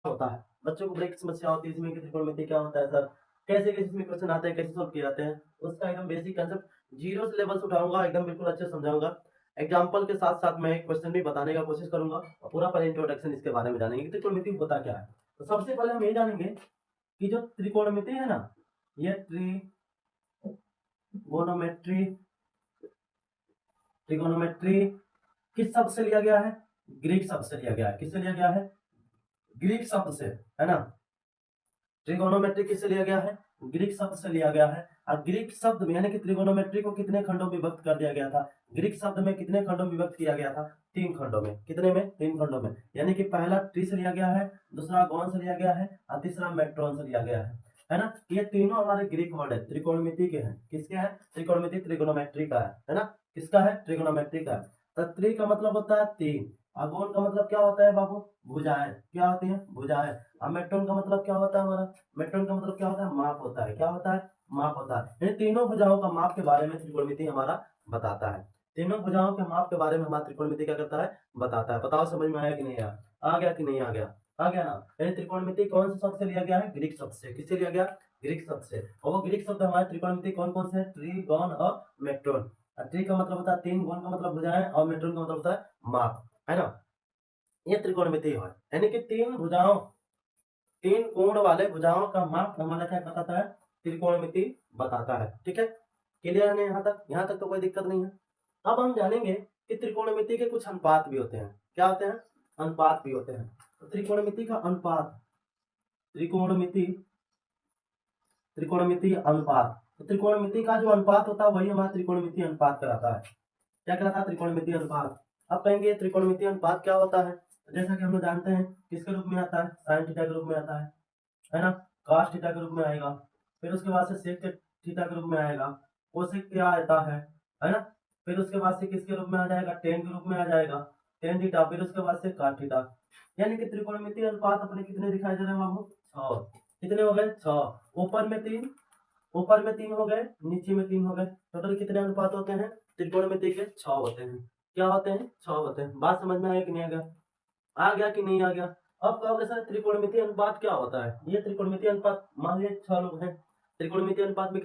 होता है। बच्चों को ब्रेक समस्या होती है इसमें कि त्रिकोणमिति क्या होता है सर, कैसे कैसे इसमें क्वेश्चन आते हैं, कैसे सॉल्व किए जाते हैं, उसका एकदम बेसिक कंसेप्ट जीरो से लेवल से उठाऊंगा, एकदम बिल्कुल अच्छे से समझाऊंगा। एग्जाम्पल के साथ साथ मैं एक क्वेश्चन भी बताने का कोशिश करूंगा और पूरा पर इंट्रोडक्शन इसके बारे में जानेंगे कि त्रिकोणमिति होता क्या है। तो सबसे पहले हम ये जानेंगे कि जो त्रिकोणमिति है ना, ये ट्रिगोनोमेट्री ट्रिगोनोमेट्री किस शब्द से लिया गया है? ग्रीक शब्द से लिया गया है। किससे लिया गया है? ग्रीक शब्द से, है ना। ट्रिगोनोमेट्री किससे लिया गया है? ग्रीक शब्द से लिया गया है। और ग्रीक शब्द में यानी कि त्रिगोनोमेट्री को कितने खंडों में विभक्त कर दिया गया था? ग्रीक शब्द में कितने खंडों में विभक्त किया गया था? 3 खंडों में। कितने में? 3 खंडों में। यानी कि पहला ट्री से लिया गया है, दूसरा गौन से लिया गया है और तीसरा मेट्रोन से लिया गया है ना। ये तीनों हमारे ग्रीक वर्ड है, त्रिकोणमिति के हैं। किसके हैं? त्रिकोणमिति ट्रिगोनोमेट्री का है ना। किसका है? ट्रिगोनोमेट्री का। तो त्रि का मतलब होता है 3, और गौन का मतलब क्या होता है बाबू? भुजाएं। क्या होती है? भुजाएं। और मेट्रोन का मतलब क्या होता है हमारा? मेट्रोन का मतलब क्या होता है? माप होता है। क्या होता है? माप होता है। इन तीनों भुजाओं का माप के बारे में त्रिकोणमिति हमारा बताता है। तीनों भुजाओं के माप के बारे में हमारा त्रिकोणमिति क्या करता है? बताता है। बताओ समझ में आया कि नहीं आया? आ गया कि नहीं आ गया? आ गया ना। यानी त्रिकोणमिति कौन से शब्द से लिया गया है? ग्रीक शब्द से। किससे लिया गया? ग्रीक शब्द से। और वो ग्रीक शब्द हमारे त्रिकोणमिति कौन कौन से है? ट्री, गौन और मेट्रोन। ट्री का मतलब होता है 3, गौन का मतलब भुजाएं और मेट्रोन का मतलब होता है माप, है ना। ये त्रिकोणमिति है, यानी कि 3 भुजाओं, 3 कोण वाले भुजाओं का माप हमारा क्या बताता है? त्रिकोणमिति बताता है। ठीक है, क्लियर है यहाँ तक? यहाँ तक तो कोई दिक्कत नहीं है। अब हम जानेंगे कि त्रिकोणमिति के कुछ अनुपात भी होते हैं। क्या होते हैं? अनुपात भी होते हैं। तो त्रिकोणमिति का अनुपात, त्रिकोणमिति त्रिकोणमिति अनुपात, तो त्रिकोणमिति का जो अनुपात होता है वही हमारा त्रिकोणमिति अनुपात कराता है। क्या कहलाता है? त्रिकोणमिति अनुपात। अब कहेंगे त्रिकोणमिति अनुपात क्या होता है? जैसा कि हम लोग जानते हैं किसके रूप में आता है? साइन थीटा के रूप में आता है ना। cos थीटा के रूप में आएगा, फिर उसके बाद से sec थीटा के रूप में आएगा, कोसेक क्या आता है ना। फिर उसके बाद से किसके रूप में आ जाएगा? टेन के रूप में आ जाएगा, टेन थीटा। फिर उसके बाद से cot थीटा। यानी कि त्रिकोणमिति अनुपात अपने कितने दिखाई दे रहे हैं बाबू? 6। कितने हो गए? 6। ऊपर में 3, ऊपर में 3 हो गए, नीचे में 3 हो गए। टोटल कितने अनुपात होते हैं त्रिकोणमिति के? 6 होते हैं। क्या होते हैं? 6 होते हैं। बात समझ में आया कि नहीं आ गया? आ गया कि नहीं आ गया? अब कहोगे सर त्रिकोणमिति अनुपात क्या होता है? ये त्रिकोणमिति अनुपात, मान लीजिए 6 लोग हैं, त्रिकोणमिति अनुपात में